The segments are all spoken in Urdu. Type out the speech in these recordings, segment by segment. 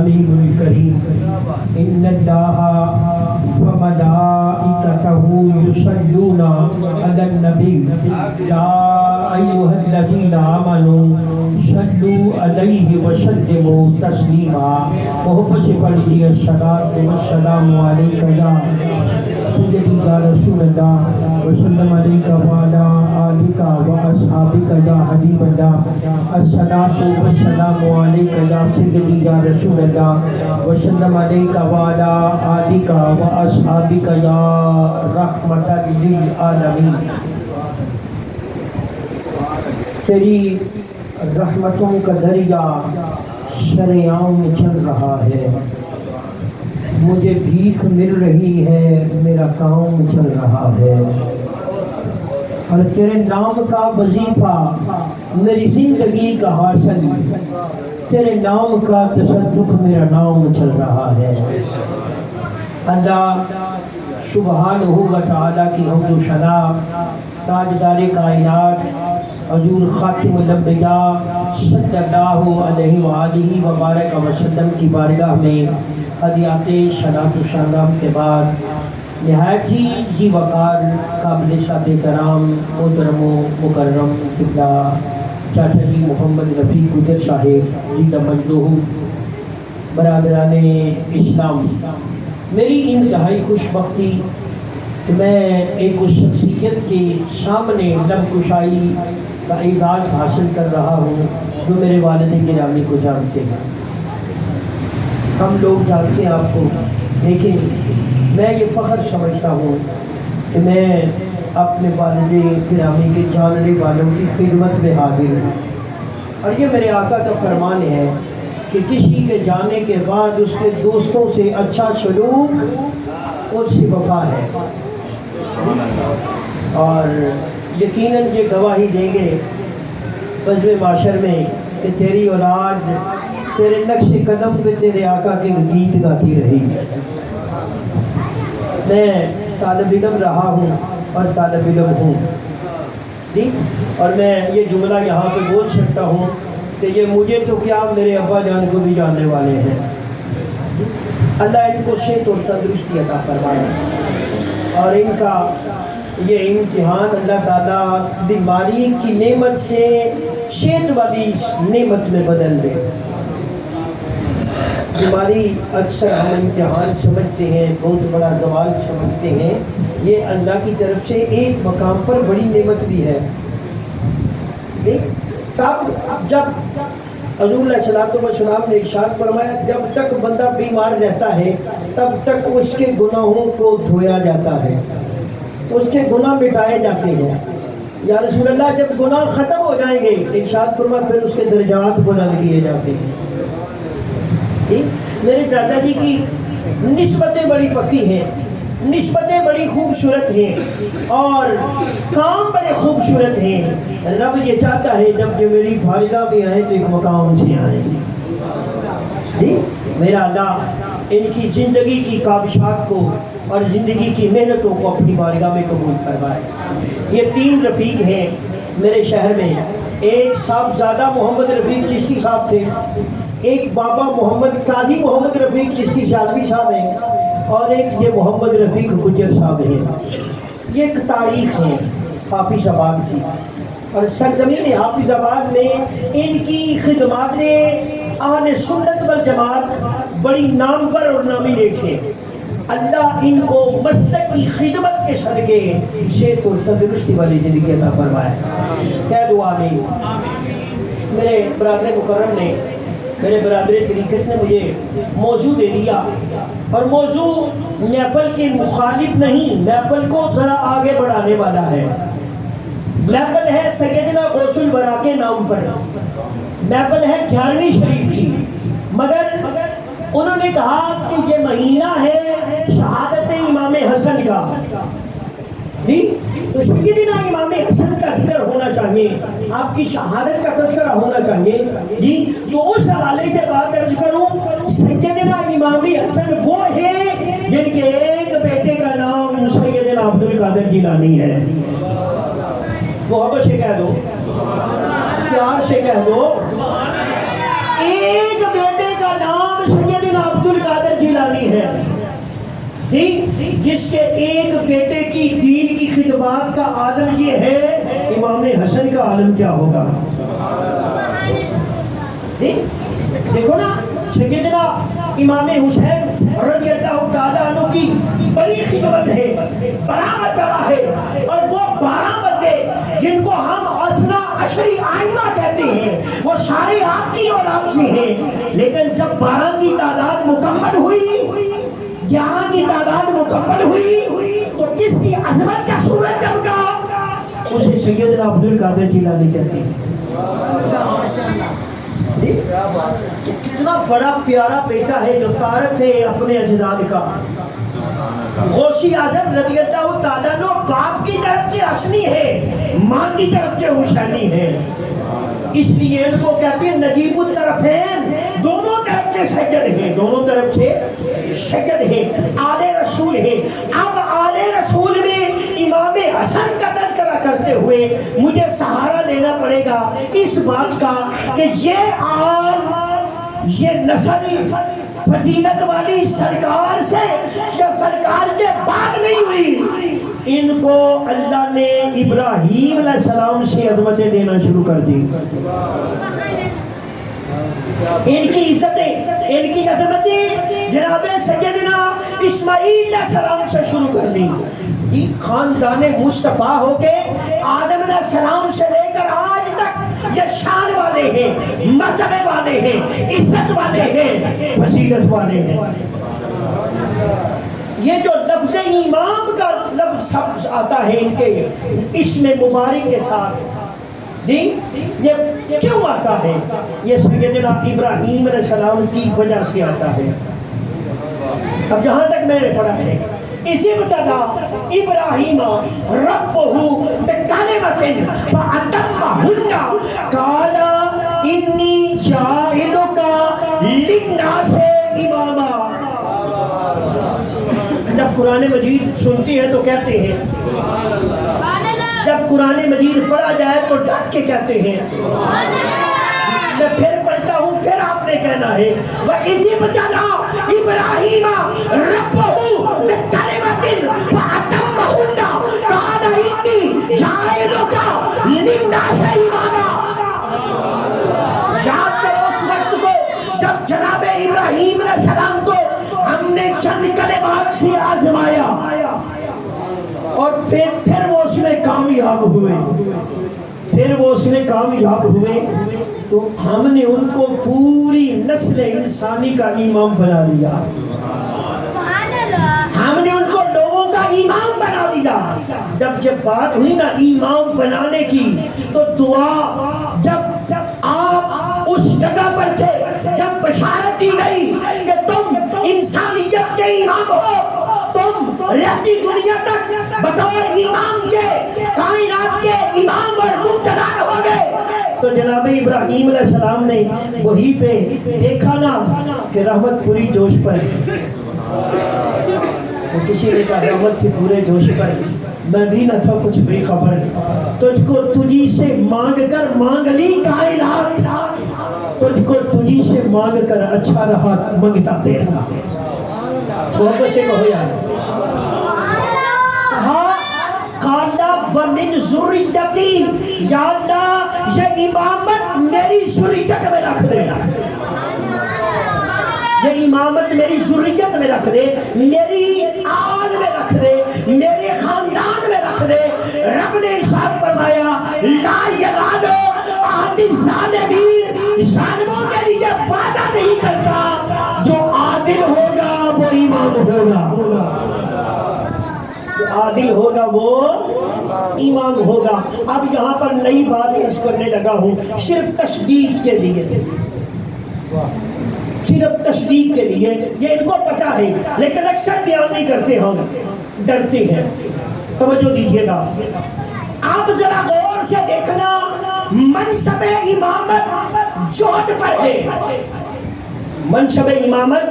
العليم الكريم إن الله وملائكته يصلون على النبي يا أيها الذين آمنوا صلوا عليه وسلموا تسليما محبت سے پڑھ لیجیے الصلاۃ والسلام علیک یا سیدی یا رسول اللہ وسلم علیک وعلی آلک واصحابک یا حبیب اللہ الصلاۃ والسلام علیک یا سیدی یا رسول اللہ وسلم علیک وعلی آلک واصحابک یا رحمۃ للعالمین. تیری رحمتوں کا دریا شریعوں میں چل رہا ہے, مجھے بھیک مل رہی ہے, میرا کام چل رہا ہے, اور تیرے نام کا وظیفہ میری زندگی کا حاصل, تیرے نام کا تصدق میرا نام چل رہا ہے. اللہ سبحانہ و تعالیٰ کی حمد و ثنا تاجدار کائنات حضور خاتم الانبیاء صلی اللہ علیہ وآلہ وبارک وسلم کی بارگاہ میں ہدیات صلاۃ و سلام کے بعد نہایت ہی ذی وقار قابل سات کرام محترم و مکرم قبلہ چاچا جی محمد رفیع گجر صاحب جیدہ مجدوہ برادران اسلام, میری انتہائی خوش بختی کہ میں ایک اس شخصیت کے سامنے لب کشائی کا اعزاز حاصل کر رہا ہوں جو میرے والد گرامی کو جانتے ہیں. ہم لوگ جانتے ہیں آپ کو, لیکن میں یہ فخر سمجھتا ہوں کہ میں اپنے والد گرامی کے جاننے والوں کی خدمت میں حاضر ہوں, اور یہ میرے آقا کا فرمان ہے کہ کسی کے جانے کے بعد اس کے دوستوں سے اچھا سلوک اس سے وفا ہے. اور یقیناً یہ گواہی دیں گے بزم معاشر میں کہ تیری اولاد تیرے نقش قدم پہ تیرے آقا کے گیت گاتی رہی. میں طالب علم رہا ہوں اور طالب علم ہوں, اور میں یہ جملہ یہاں پہ بول سکتا ہوں کہ یہ مجھے تو کیا میرے ابا جان کو بھی جاننے والے ہیں. اللہ ان کو صحت اور تندرستی عطا فرمائے, اور ان کا یہ امتحان اللہ تعالیٰ بیماری کی نعمت سے صحت والی نعمت میں بدل دے. بیماری اکثر ہم امتحان سمجھتے ہیں, بہت بڑا زوال سمجھتے ہیں, یہ اللہ کی طرف سے ایک مقام پر بڑی نعمت بھی ہے. تب جب حضور علیہ السلام نے ارشاد فرمایا جب تک بندہ بیمار رہتا ہے تب تک اس کے گناہوں کو دھویا جاتا ہے, اس کے گناہ مٹائے جاتے ہیں. یا رسول اللہ جب گناہ ختم ہو جائیں گے ارشاد فرمایا پھر اس کے درجات بلند کیے جاتے ہیں. میرے چاچا جی کی نسبتیں بڑی پکی ہیں, نسبتیں بڑی خوبصورت ہیں, اور کام بڑے خوبصورت ہیں. رب یہ چاہتا ہے جب یہ میری بارگاہ میں آئے تو ایک مقام سے آئے. میرا اللہ ان کی زندگی کی کاوشات کو اور زندگی کی محنتوں کو اپنی بارگاہ میں قبول کروائے. یہ 3 رفیق ہیں میرے شہر میں, ایک صاحبزادہ محمد رفیق چشتی صاحب تھے, ایک بابا محمد قاضی محمد رفیق چشتی شالوی صاحب ہیں, اور ایک یہ محمد رفیق گجر صاحب ہیں. یہ ایک تاریخ ہے حافظ آباد کی, اور سرزمین حافظ آباد میں ان کی خدماتیں اہل سنت والجماعت بڑی نامور اور نامی دیکھیں. اللہ ان کو مسلک کی خدمت کے صدقے صحت اور تندرستی والی زندگی عطا فرمائے. کہہ دو آمین. میرے برادر مکرم نے, میرے برادر طریقت نے مجھے موضوع دے دیا, اور موضوع محفل کے مخالف نہیں, محفل کو ذرا آگے بڑھانے والا ہے. محفل ہے سیدنا غوث الورا کے نام پر, محفل ہے 11ویں شریف کی, مگر انہوں نے کہا کہ یہ مہینہ ہے شہادت امام حسن کا. تو سیدنا امام حسن کا ذکر ہونا چاہیے, آپ کی شہادت کا تذکرہ ہونا چاہیے. تو اس حوالے سے بات عرض کروں, سیدنا امام حسن وہ ہیں جن کے ایک بیٹے کا نام سیدنا عبدالقادر جیلانی ہے. محبت سے کہہ دو, پیار سے کہہ دو, ایک بیٹے کا نام سیدنا عبد القادر جیلانی ہے جس کے ایک بیٹے کی دین کی خدمات کا عالم یہ ہے، امام حسن کا عالم کیا ہوگا؟ دیکھو نا، سیدنا امام حسین رضی اللہ تعالیٰ عنہ کی بڑی خدمت ہے، بڑا مرتبہ ہے، اور وہ 12 بندے جن کو ہم اسنا عشری آئمہ کہتے ہیں وہ سارے آپ کی اولاد سے ہیں، لیکن جب 12 کی تعداد مکمل ہوئی، 11 کی تعداد مکمل ہوئی تو کس کی عظمت کا سورج چمکا؟ اسے سیدنا عبد القادر جیلانی کہتے ہیں۔ کتنا بڑا پیارا بیٹا ہے جو تعارف ہے اپنے اجداد کا۔ غوثی اعظم رضی اللہ تعالیٰ عنہ باپ کی طرف سے حسنی ہے، ماں کی طرف سے حسینی ہے، اس لیے ان کو کہتے ہیں نجیب الطرفین، دونوں طرف سے سجد ہیں، دونوں طرف سے سجد ہے، آل رسول ہے۔ اب آل رسول میں امام حسن کا تذکرہ کرتے ہوئے مجھے سہارا لینا پڑے گا اس بات کا کہ یہ آل، یہ نسل فضیلت والی سرکار سے یا سرکار کے بعد نہیں ہوئی، ان کو اللہ نے ابراہیم علیہ السلام سے عظمتیں دینا شروع کر دی، ان کی عزتیں، ان کی عظمتیں جناب سیدنا اسماعیل علیہ السلام سے شروع کر دی۔ خاندان مصطفیٰ ہو کے آدم علیہ السلام سے لے کر آج تک یہ شان والے ہیں، مرتبے والے ہیں، عزت والے ہیں، فضیلت والے ہیں۔ یہ جو لفظ امام کا لفظ آتا ہے ان کے اسم مبارک کے ساتھ، یہ کیوں آتا ہے؟ یہ سیدنا ابراہیم علیہ السلام کی وجہ سے آتا ہے۔ اب جہاں تک میں نے پڑھا ہے، اسی ابتدا ابراہیم ربہ بکلمۃ فاتمہن قال انی جاعلک للناس اماما۔ جب قرآن مجید سنتی ہے تو کہتے ہیں، جب قرآن مجید پڑھا جائے تو ڈٹ کے کہتے ہیں، میں پھر پڑھتا ہوں، پھر آپ نے کہنا ہے وَإِذِ ابْتَلَىٰ إِبْرَاهِيمَ رَبُّهُ بِكَلِمَاتٍ فَأَتَمَّهُنَّ قَالَ إِنِّي جَاعِلُكَ لِلنَّاسِ إِمَامًا۔ یاد کرو اس وقت کو جب جناب ابراہیم علیہ السلام کو ہم نے چند کلمات سے آزمایا اور پھر وہ اس میں کامیاب ہوئے، پھر وہ اس میں کامیاب ہوئے تو ہم نے ان کو پوری نسل انسانی کا امام بنا دیا، ہم نے ان کو لوگوں کا امام بنا دیا۔ جب یہ بات ہوئی نا امام بنانے کی تو دعا، جب آپ اس جگہ پر تھے جب بشارت دی گئی کہ تم انسانیت کے امام ہو، تم رہتی دنیا تک بطور امام کے، کائنات کے امام اور مقتدر ہو گئے، تو جناب ابراہیم علیہ السلام نے وہی پہ دیکھا نا کہ رحمت پوری جوش پر، تو کسی نے کہا رحمت کی پورے جوش پر میں بھی نہ تھا کچھ بے خبر، تجھ کو تجھی سے مانگ کر مانگ لی کائنات، تجھ کو تجھی سے مانگ کر اچھا رہا منگتا دے رہا۔ بہت سے کہو یار قالا ومن ذریتی، یا اللہ یہ امامت میری ذریت میں رکھ دے، یہ امامت میری ذریت میں رکھ دے، میری آل میں رکھ دے، میرے خاندان میں رکھ دے۔ رب نے ارشاد فرمایا لا ینال عہد الظالمین، ظالموں کے لیے وعدہ نہیں کرتا، جو عادل ہوگا وہ امام ہوگا، جو عادل ہوگا وہ امام ہوگا۔ اب یہاں پر نئی بات عرض کرنے لگا ہوں، صرف تصدیق کے لیے، صرف تصدیق کے لیے، یہ ان کو پتا ہے لیکن اکثر بیان نہیں کرتے، ہم ڈرتے ہیں۔ توجہ دیجیے گا، آپ ذرا غور سے دیکھنا، منصب امامت جوڑ پر ہے، منصب امامت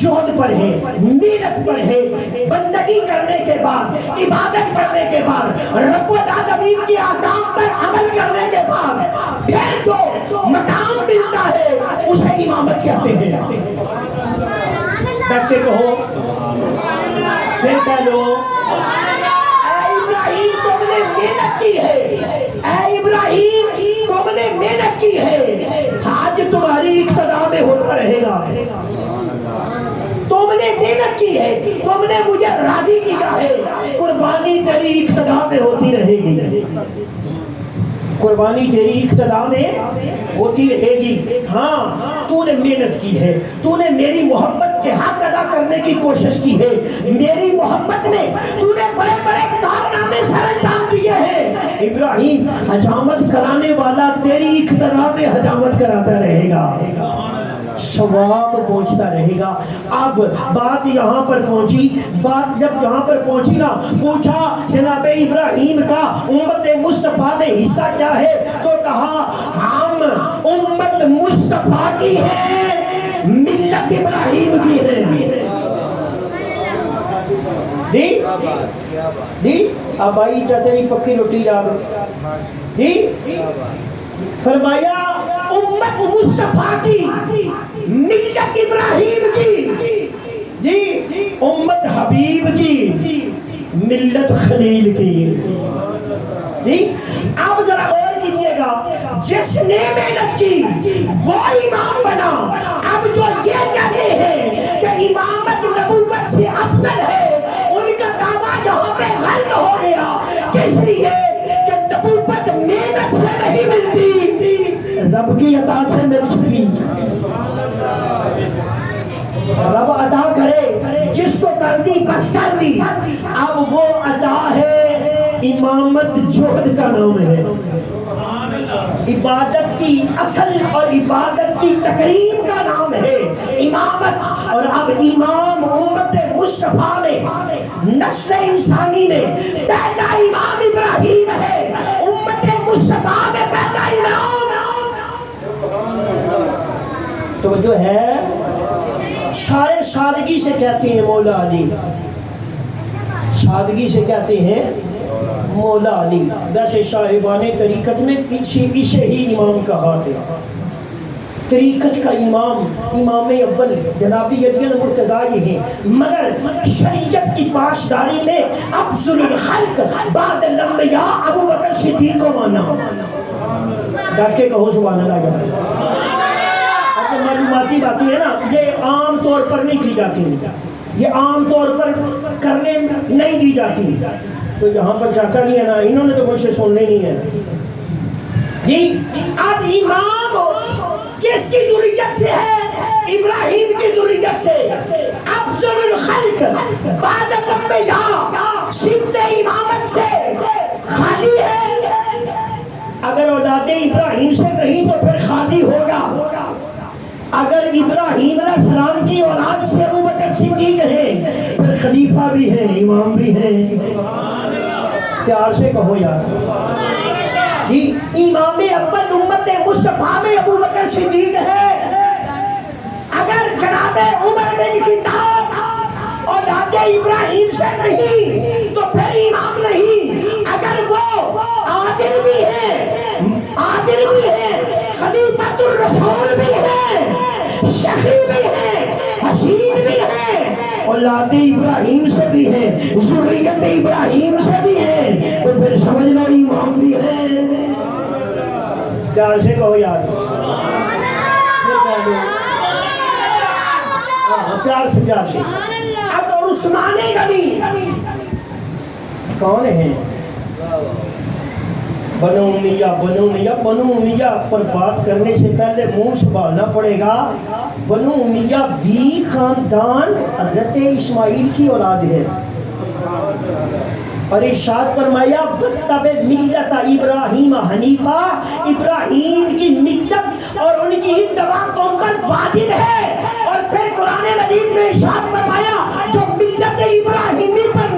جہد پر ہے، محنت پر ہے، بندگی کرنے کے بعد، عبادت کرنے کے بعد، رب العالمین کے احکام پر عمل کرنے کے بعد پھر جو مقام ملتا ہے اسے امامت کہتے ہیں۔ ڈٹ کے کہو، پھر کہہ لو، اے ابراہیم تم نے محنت کی ہے، اے ابراہیم تم نے محنت کی ہے، آج تمہاری اقتدا میں ہوتا رہے گا۔ تم نے محنت کی ہے، تم نے مجھے راضی کیا ہے، قربانی تیری اقتدا میں ہوتی رہے گی، قربانی تیری اقتدا میں ہوتی رہے گی۔ ہاں تو نے محنت کی ہے، تو نے میری محبت کے حق ادا کرنے کی کوشش کی ہے، میری محبت میں تو نے بڑے بڑے کارنامے سر انجام دیے ہیں۔ ابراہیم حجامت کرانے والا تیری اقتدا میں حجامت کراتا رہے گا، ثواب پہنچتا رہے گا۔ اب بات یہاں پر پہنچی، بات جب یہاں پر پہنچی نا، پوچھا جناب ابراہیم کا امت مصطفیٰ میں حصہ کیا ہے، تو کہا ہم امت مصطفیٰ کی ہے، ملت ابراہیم کی ہے۔ دی اب آئی چاچا پکی روٹی ڈال دی، فرمایا امت مصطفیٰ کی، ملت ابراہیم کی، جی امت حبیب کی، ملت خلیل کی۔ جی اب ذرا غور کیجئے گا، جس نے محنت کی وہ امام بنا۔ اب جو یہ کہتے ہیں کہ امامت نبوت سے افضل ہے، ان کا دعویٰ یہاں پہ غلط ہو گیا، کس لیے کہ نبوت محنت سے نہیں ملتی، رب کی عطا سے ملتی۔ رب عطا کرے، جس کو کر دی بس کر دی۔ اب وہ عطا ہے، امامت جہد کا نام ہے، عبادت کی اصل اور عبادت کی تقریب کا نام ہے امامت۔ اور اب امام امت مصطفیٰ میں، نسل انسانی میں پہلا امام ابراہیم ہے، امت مصطفیٰ میں پہلا امام۔ تو جو ہے سارے سادگی سے کہتے ہیں مولا علی، سادگی سے کہتے ہیں مولا علی۔ ویسے صاحبان طریقت میں پیچھے اسے ہی امام کہا ہے، طریقت کا امام، امام اول جناب علی المرتضیٰ یہ ہیں، مگر شریعت کی پاسداری میں افضل الخلق بعد الانبیاء ابو بکر صدیق کو مانا۔ ڈٹ کے کہو سبحان اللہ۔ اب معلوماتی باتیں ہیں نا، یہ عام طور پر نہیں کی جاتی، یہ عام طور پر کرنے نہیں دی جاتی۔ تو یہاں پر چاہتا نہیں ہے نا، انہوں نے تو مجھ سے سننے نہیں ہے۔ جی اب امام کس کی ذریت سے ہے؟ ابراہیم کی ذریت سے۔ افضل الخلق بعد الانبیاء صفت امامت سے خالی ہے، اگر اولاد ابراہیم سے نہیں تو پھر خالی ہوگا۔ اگر ابراہیم علیہ السلام کی اولاد سے ابو بکر صدیق ہے، پھر خلیفہ بھی ہے، امام بھی ہے۔ پیار سے کہو یار، جی امام اول امت مصطفیٰ میں ابو بکر صدیق ہے۔ اگر جناب عمر بن خطاب اولاد ابراہیم سے نہیں تو پھر امام نہیں۔ اگر وہ عادل بھی ہے، عادل بھی ہے، خلیفۃ الرسول بھی ہے، شقی بھی ہے، حسین بھی ہے، اولاد ابراہیم سے بھی ہے، ذریت ابراہیم سے بھی ہے، تو پھر سمجھ لو امام بھی ہے۔ پیار سے کہو یار، پیار سے پیار سے۔ اب عثمان غنی کون ہے؟ بنو امیہ پر بات کرنے سے پہلے منہ سنبھالنا پڑے گا۔ بنو امیہ بھی خاندان حضرت اسماعیل کی اولاد ہے، اور ارشاد فرمایا وَاتَّبِعْ مِلَّتَ ابراہیم حنیفہ، ابراہیم کی ملت اور ان کی اتباع تم پر واجب ہے۔ اور پھر قرآن مجید میں ارشاد فرمایا جو ملت ابراہیمی پر